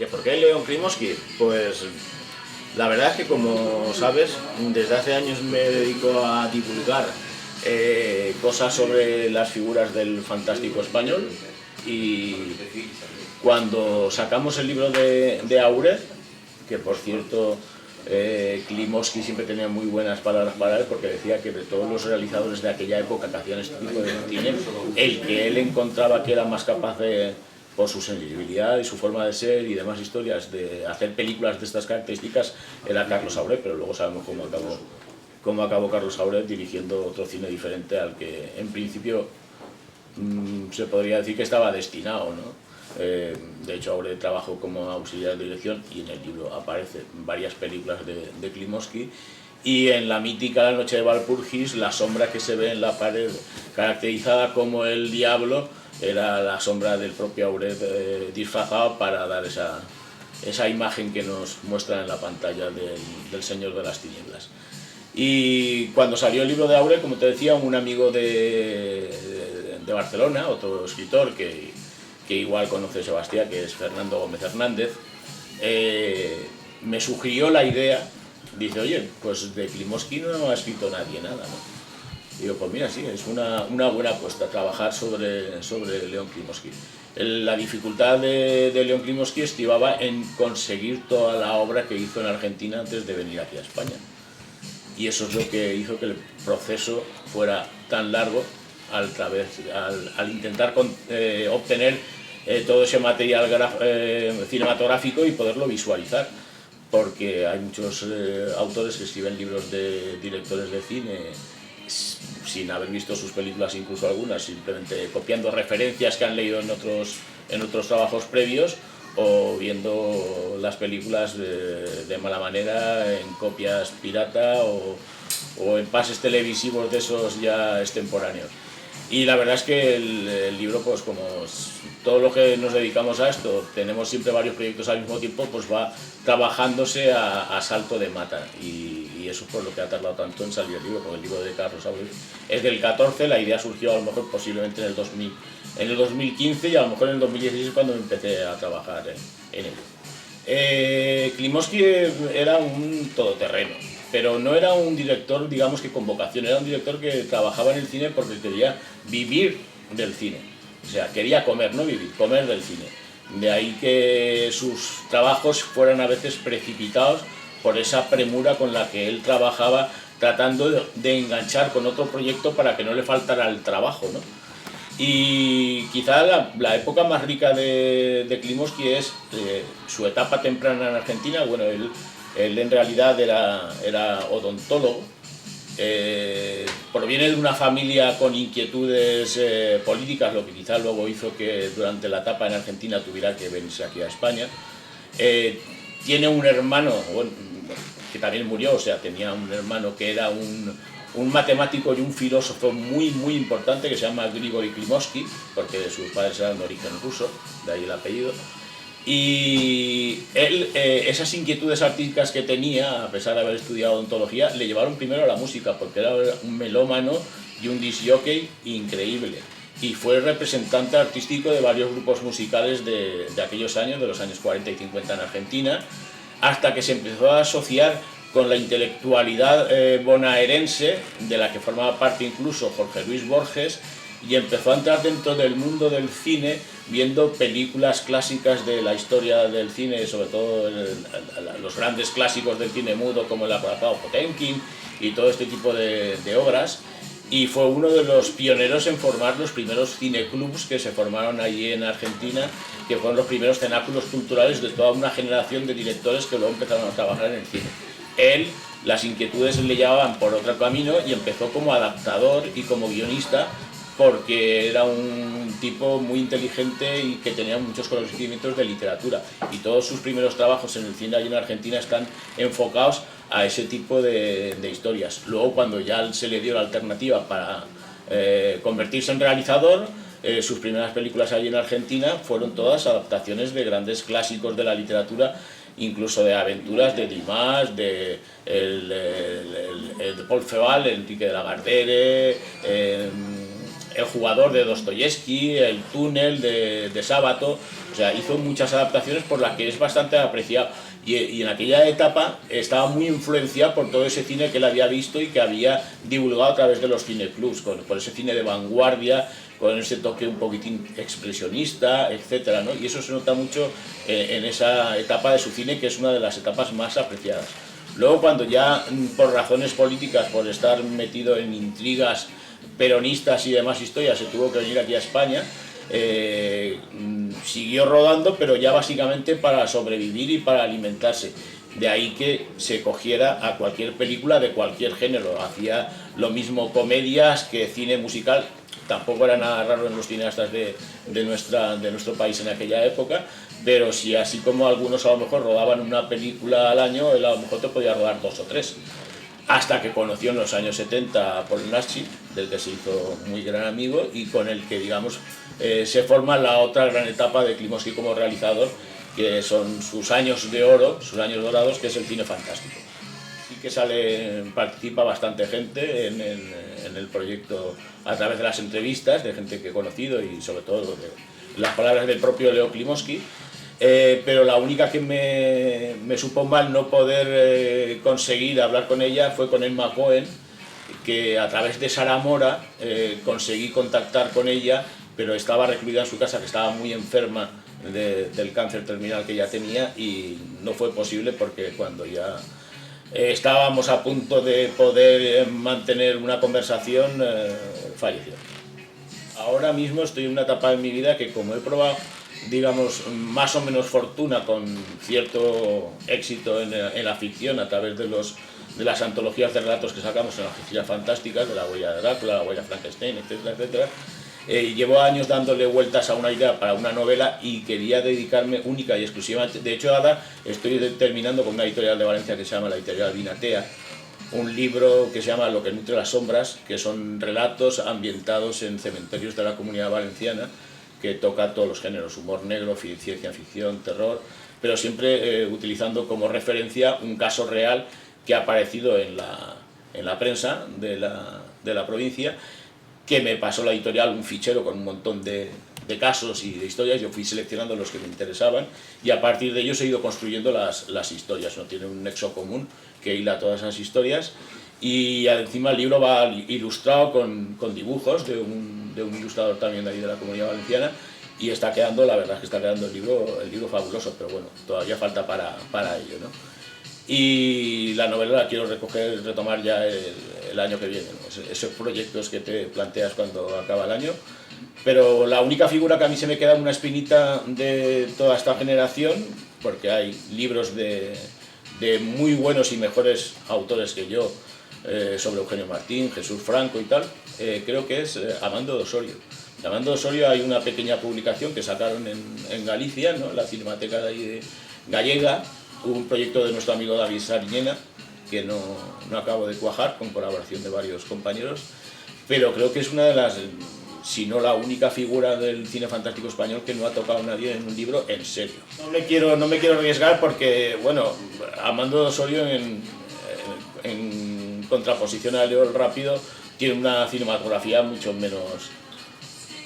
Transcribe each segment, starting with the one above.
¿Que por qué Leon Klimovsky? Pues la verdad es que, como sabes, desde hace años me dedico a divulgar cosas sobre las figuras del fantástico español, y cuando sacamos el libro de Aure, que por cierto Klimovsky siempre tenía muy buenas palabras para él, porque decía que de todos los realizadores de aquella época que hacían este tipo de cine, el que él encontraba que era más capaz de, por su sensibilidad y su forma de ser y demás historias, de hacer películas de estas características, era Carlos Saura. Pero luego sabemos cómo acabó Carlos Saura dirigiendo otro cine diferente al que en principio se podría decir que estaba destinado, ¿no? De hecho, ahora trabajo como auxiliar de dirección y en el libro aparecen varias películas de Klimovsky, y en la mítica La noche de Walpurgis, la sombra que se ve en la pared caracterizada como el diablo era la sombra del propio Auret disfrazado para dar esa imagen que nos muestra en la pantalla del Señor de las Tinieblas. Y cuando salió el libro de Auret, como te decía, un amigo de Barcelona, otro escritor que igual conoce Sebastián, que es Fernando Gómez Hernández, me sugirió la idea. Dice: oye, pues de Klimovsky no ha escrito nadie nada, ¿no? Y digo: pues mira, sí, es una buena apuesta trabajar sobre Leon Klimovsky. La dificultad de Leon Klimovsky estribaba en conseguir toda la obra que hizo en Argentina antes de venir aquí a España, y eso es lo que hizo que el proceso fuera tan largo al intentar obtener todo ese material cinematográfico y poderlo visualizar, porque hay muchos autores que escriben libros de directores de cine sin haber visto sus películas, incluso algunas simplemente copiando referencias que han leído en otros trabajos previos, o viendo las películas de mala manera en copias pirata o en pases televisivos de esos ya extemporáneos. Y la verdad es que el libro, pues como todo lo que nos dedicamos a esto, tenemos siempre varios proyectos al mismo tiempo, pues va trabajándose a salto de mata, y eso es por lo que ha tardado tanto en salir el libro, porque el libro de Carlos Saura es del 14, la idea surgió a lo mejor posiblemente en el 2015, y a lo mejor en el 2016 cuando empecé a trabajar en él. Klimovsky era un todoterreno, pero no era un director, digamos, que con vocación. Era un director que trabajaba en el cine porque quería vivir del cine. O sea, quería comer, no vivir, comer del cine. De ahí que sus trabajos fueran a veces precipitados por esa premura con la que él trabajaba, tratando de enganchar con otro proyecto para que no le faltara el trabajo, ¿no? Y quizá la época más rica de Klimovsky es su etapa temprana en Argentina. Bueno, él en realidad era odontólogo, proviene de una familia con inquietudes políticas, lo que quizá luego hizo que durante la etapa en Argentina tuviera que venirse aquí a España. Tiene un hermano, bueno, que también murió, o sea, tenía un hermano que era un matemático y un filósofo muy importante, que se llama Grigori Klimovsky, porque sus padres eran de origen ruso, de ahí el apellido. Y él, esas inquietudes artísticas que tenía, a pesar de haber estudiado odontología, le llevaron primero a la música, porque era un melómano y un disc jockey increíble, y fue representante artístico de varios grupos musicales de aquellos años, de los años 40 y 50 en Argentina, hasta que se empezó a asociar con la intelectualidad bonaerense, de la que formaba parte incluso Jorge Luis Borges, y empezó a entrar dentro del mundo del cine, viendo películas clásicas de la historia del cine, sobre todo los grandes clásicos del cine mudo como El acorazado Potemkin y todo este tipo de obras, y fue uno de los pioneros en formar los primeros cineclubs que se formaron allí en Argentina, que fueron los primeros cenáculos culturales de toda una generación de directores que luego empezaron a trabajar en el cine. Él, las inquietudes le llevaban por otro camino, y empezó como adaptador y como guionista, porque era un tipo muy inteligente y que tenía muchos conocimientos de literatura, y todos sus primeros trabajos en el cine allí en Argentina están enfocados a ese tipo de historias. Luego, cuando ya se le dio la alternativa para convertirse en realizador, sus primeras películas allí en Argentina fueron todas adaptaciones de grandes clásicos de la literatura, incluso de aventuras de Dumas, de Paul Féval, Enrique de la Gardere, El jugador de Dostoyevsky, El túnel de Sábato, o sea, hizo muchas adaptaciones por las que es bastante apreciado. Y en aquella etapa estaba muy influenciado por todo ese cine que él había visto y que había divulgado a través de los cineclubs, con ese cine de vanguardia, con ese toque un poquitín expresionista, etcétera, ¿no? Y eso se nota mucho en esa etapa de su cine, que es una de las etapas más apreciadas. Luego, cuando ya por razones políticas, por estar metido en intrigas peronistas y demás historias, se tuvo que venir aquí a España, siguió rodando, pero ya básicamente para sobrevivir y para alimentarse. De ahí que se cogiera a cualquier película de cualquier género. Hacía lo mismo comedias que cine musical. Tampoco era nada raro en los cineastas de nuestro país en aquella época, pero si así como algunos a lo mejor rodaban una película al año, él a lo mejor te podía rodar 2 o 3. Hasta que conoció en los años 70 a Paul Naschy, del que se hizo muy gran amigo, y con el que, digamos, se forma la otra gran etapa de Klimovsky como realizador, que son sus años de oro, sus años dorados, que es el cine fantástico. Y que participa bastante gente en el proyecto a través de las entrevistas, de gente que he conocido y sobre todo de las palabras del propio Leo Klimovsky. Pero la única que me supo mal no poder conseguir hablar con ella fue con Emma Cohen, que a través de Sara Mora conseguí contactar con ella, pero estaba recluida en su casa, que estaba muy enferma del cáncer terminal que ella tenía, y no fue posible porque cuando ya estábamos a punto de poder mantener una conversación, falleció. Ahora mismo estoy en una etapa en mi vida que, como he probado, digamos, más o menos fortuna con cierto éxito en la ficción a través de las antologías de relatos que sacamos en las oficinas fantásticas, de La huella de Drácula, La huella de Frankenstein, etcétera, etcétera. Llevo años dándole vueltas a una idea para una novela y quería dedicarme única y exclusivamente. De hecho, ahora estoy terminando con una editorial de Valencia que se llama la editorial Vinatea, un libro que se llama Lo que nutre las sombras, que son relatos ambientados en cementerios de la Comunidad Valenciana, que toca todos los géneros, humor negro, ciencia ficción, terror, pero siempre utilizando como referencia un caso real que ha aparecido en la prensa de la provincia, que me pasó la editorial un fichero con un montón de casos y de historias. Yo fui seleccionando los que me interesaban y a partir de ellos he ido construyendo las historias, ¿no? Tiene un nexo común que hila todas esas historias, y encima el libro va ilustrado con dibujos de un ilustrador también de ahí de la Comunidad Valenciana, y está quedando, la verdad es que está quedando el libro fabuloso, pero bueno, todavía falta para ello, ¿no? Y la novela la quiero retomar ya el año que viene, ¿no? Esos proyectos que te planteas cuando acaba el año. Pero la única figura que a mí se me queda una espinita de toda esta generación, porque hay libros de muy buenos y mejores autores que yo, sobre Eugenio Martín, Jesús Franco y tal, creo que es Amando de Osorio. De Amando de Osorio hay una pequeña publicación que sacaron en Galicia, ¿no? La Cinemateca de ahí gallega. Hubo un proyecto de nuestro amigo David Sariñena, que no acabo de cuajar, con colaboración de varios compañeros, pero creo que es una de las, si no la única figura del cine fantástico español que no ha tocado a nadie en un libro en serio. No me quiero arriesgar porque, bueno, Amando de Osorio en contraposición a Leo el Rápido tiene una cinematografía mucho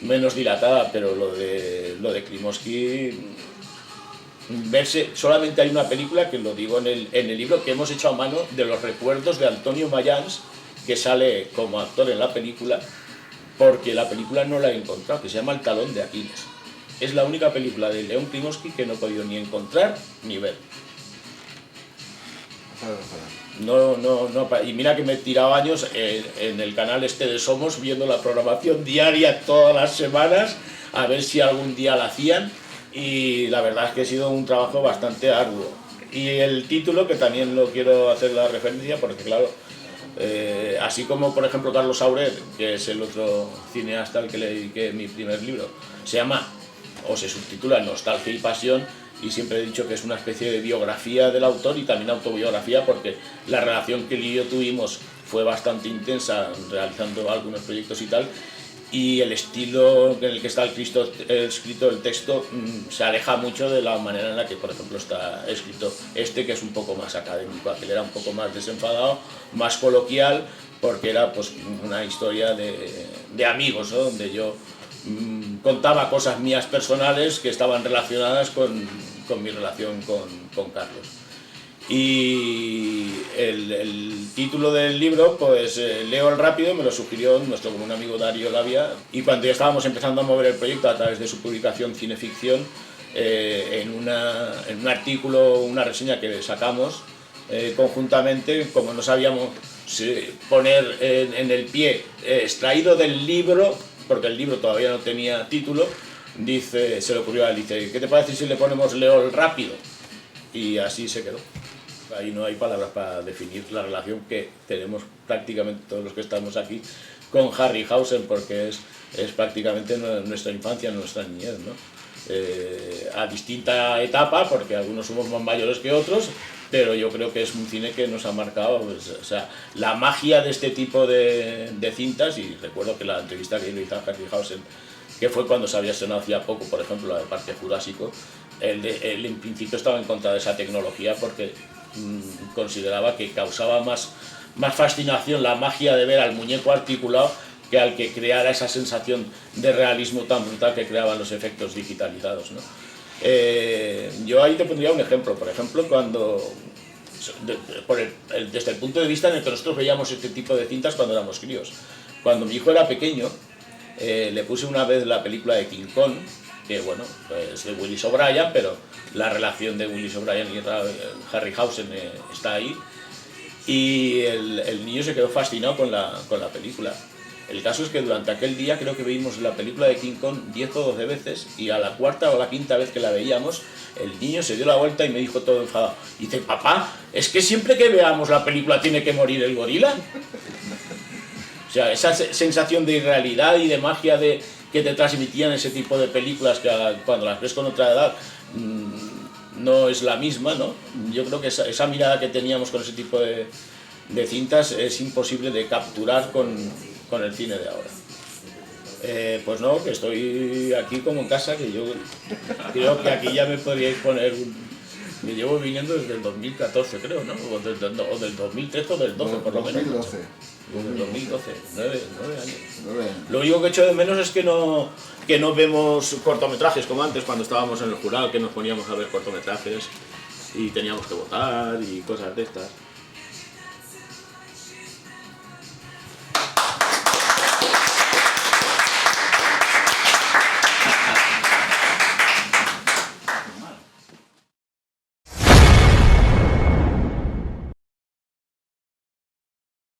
menos dilatada, pero lo de Klimovsky, solamente hay una película, que lo digo en el libro, que hemos hecho a mano, de los recuerdos de Antonio Mayans, que sale como actor en la película, porque la película no la he encontrado, que se llama El talón de Aquiles. Es la única película de León Klimovsky que no he podido ni encontrar ni ver. Y mira que me he tirado años en el canal este de Somos, viendo la programación diaria todas las semanas, a ver si algún día la hacían, y la verdad es que ha sido un trabajo bastante arduo. Y el título, que también lo quiero hacer la referencia, porque claro, así como por ejemplo Carlos Saurel, que es el otro cineasta al que le dediqué mi primer libro, se llama, o se subtitula Nostalgia y Pasión, y siempre he dicho que es una especie de biografía del autor y también autobiografía, porque la relación que él y yo tuvimos fue bastante intensa realizando algunos proyectos y tal, y el estilo en el que está escrito el texto se aleja mucho de la manera en la que, por ejemplo, está escrito que es un poco más académico. Aquel era un poco más desenfadado, más coloquial, porque era pues una historia de amigos, ¿no? Donde yo contaba cosas mías personales que estaban relacionadas con mi relación con Carlos. Y el título del libro, pues Leo el Rápido, me lo sugirió nuestro común amigo Darío Labia, y cuando ya estábamos empezando a mover el proyecto a través de su publicación Cineficción, en un artículo, una reseña que sacamos conjuntamente, como no sabíamos poner en el pie extraído del libro, porque el libro todavía no tenía título, se le ocurrió a él, dice, ¿qué te parece si le ponemos Leo el Rápido? Y así se quedó. Ahí no hay palabras para definir la relación que tenemos prácticamente todos los que estamos aquí con Harryhausen, porque es prácticamente nuestra infancia, nuestra niñez, ¿no? A distinta etapa, porque algunos somos más mayores que otros, pero yo creo que es un cine que nos ha marcado, pues, o sea, la magia de este tipo de cintas. Y recuerdo que la entrevista que yo le hice a Harryhausen, que fue cuando se había estrenado hacía poco, por ejemplo, la de Parque Jurásico, él en principio estaba en contra de esa tecnología porque consideraba que causaba más fascinación la magia de ver al muñeco articulado que al que creara esa sensación de realismo tan brutal que creaban los efectos digitalizados, ¿no? Yo ahí te pondría un ejemplo, por ejemplo, cuando desde el punto de vista en el que nosotros veíamos este tipo de cintas cuando éramos críos. Cuando mi hijo era pequeño, le puse una vez la película de King Kong, que bueno, es de Willis O'Brien, pero la relación de Willis O'Brien y Harryhausen está ahí, y el niño se quedó fascinado con la película. El caso es que durante aquel día creo que vimos la película de King Kong 10 o 12 veces, y a la cuarta o la quinta vez que la veíamos, el niño se dio la vuelta y me dijo todo enfadado, dice, papá, es que siempre que veamos la película tiene que morir el gorila. O sea, esa sensación de irrealidad y de magia que te transmitían ese tipo de películas, que cuando las ves con otra edad no es la misma, ¿no? Yo creo que esa mirada que teníamos con ese tipo de cintas es imposible de capturar con el cine de ahora. Pues no, que estoy aquí como en casa, que yo creo que aquí ya me podríais poner me llevo viniendo desde el 2014, creo, ¿no? O del 2013 o del 12, por lo menos. 2012. Desde el 2012, 9 años. 9 años. Lo único que echo de menos es que no vemos cortometrajes como antes, cuando estábamos en el jurado, que nos poníamos a ver cortometrajes y teníamos que votar y cosas de estas.